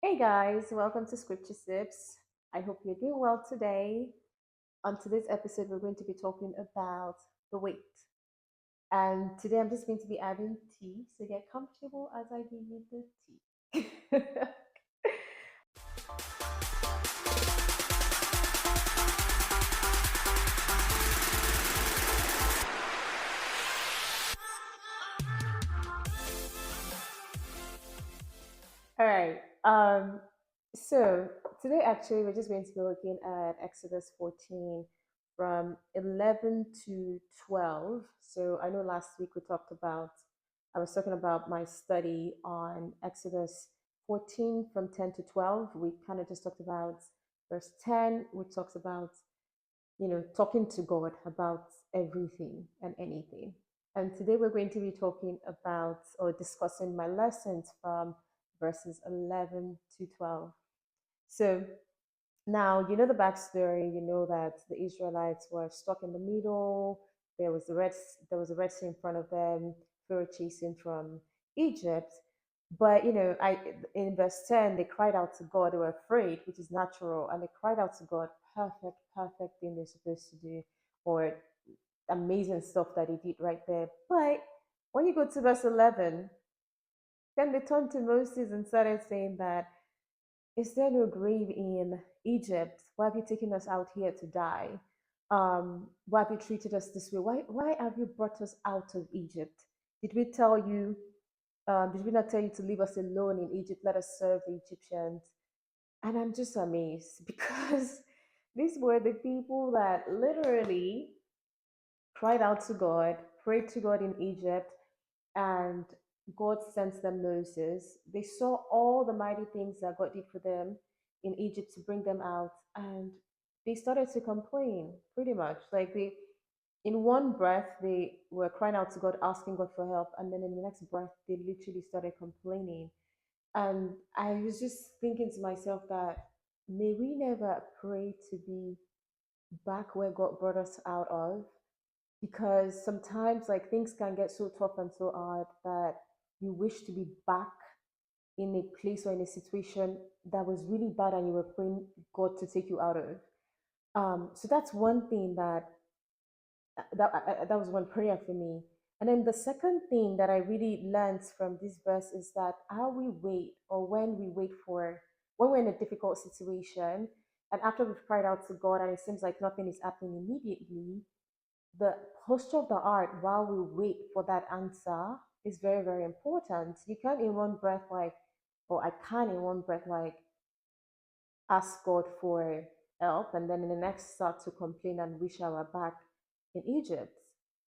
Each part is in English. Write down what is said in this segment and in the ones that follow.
Hey guys, welcome to Scripture Sips. I hope you're doing well today. On today's episode, we're going to be talking about the weight. And today I'm just going to be adding tea, so get comfortable as I give you the tea. All right. So today actually we're just going to be looking at Exodus 14 from 11 to 12. So I know last week I was talking about my study on Exodus 14 from 10 to 12. We kind of just talked about verse 10, which talks about, talking to God about everything and anything. And today we're going to be talking about or discussing my lessons from verses 11 to 12. So now, you know the backstory. You know that the Israelites were stuck in the middle. There was a Red Sea in front of them. Pharaoh chasing from Egypt. But I in verse 10, they cried out to God. They were afraid, which is natural, and they cried out to God. Perfect, perfect thing they're supposed to do, or amazing stuff that he did right there. But when you go to verse 11, then they turned to Moses and started saying that, is there no grave in Egypt? Why have you taken us out here to die? Why have you treated us this way? Why have you brought us out of Egypt? Did we tell you, did we not tell you to leave us alone in Egypt? Let us serve the Egyptians. And I'm just amazed because these were the people that literally cried out to God, prayed to God in Egypt, and God sent them Moses. They saw all the mighty things that God did for them in Egypt to bring them out, and they started to complain pretty much. In one breath, they were crying out to God, asking God for help, and then in the next breath, they literally started complaining. And I was just thinking to myself that may we never pray to be back where God brought us out of, because sometimes like things can get so tough and so hard that you wish to be back in a place or in a situation that was really bad and you were praying God to take you out of. So that's one thing that was one prayer for me. And then the second thing that I really learned from this verse is that how we wait, or when we wait for, when we're in a difficult situation, and after we've cried out to God and it seems like nothing is happening immediately, the posture of the heart while we wait for that answer is very, very important. You can't in one breath like, or I can in one breath like ask God for help and then in the next start to complain and wish I were back in Egypt.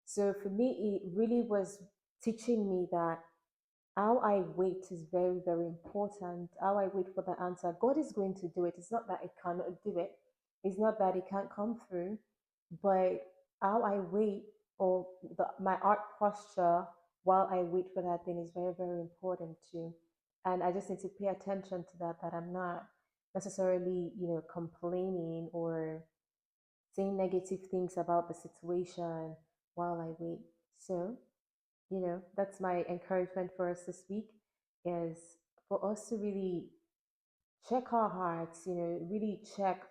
So for me, it really was teaching me that how I wait is very, very important. How I wait for the answer. God is going to do it. It's not that I cannot do it. It's not that it can't come through, but how I wait or my art posture while I wait for that thing is very, very important too. And I just need to pay attention to that, that I'm not necessarily, complaining or saying negative things about the situation while I wait. So, that's my encouragement for us this week is for us to really check our hearts, really check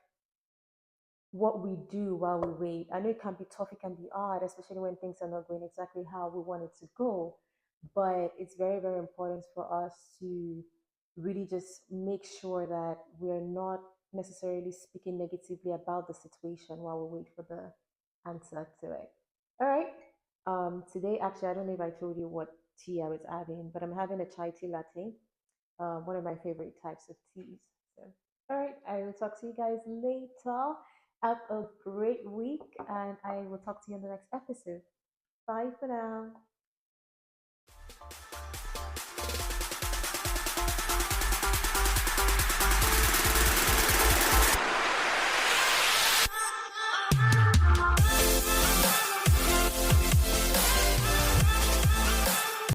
what we do while we wait. I know it can be tough, it can be hard, especially when things are not going exactly how we want it to go. But it's very, very important for us to really just make sure that we're not necessarily speaking negatively about the situation while we wait for the answer to it. All right. Today, actually, I don't know if I told you what tea I was having, but I'm having a chai tea latte, one of my favorite types of teas. So, all right, I will talk to you guys later. Have a great week, and I will talk to you in the next episode. Bye for now.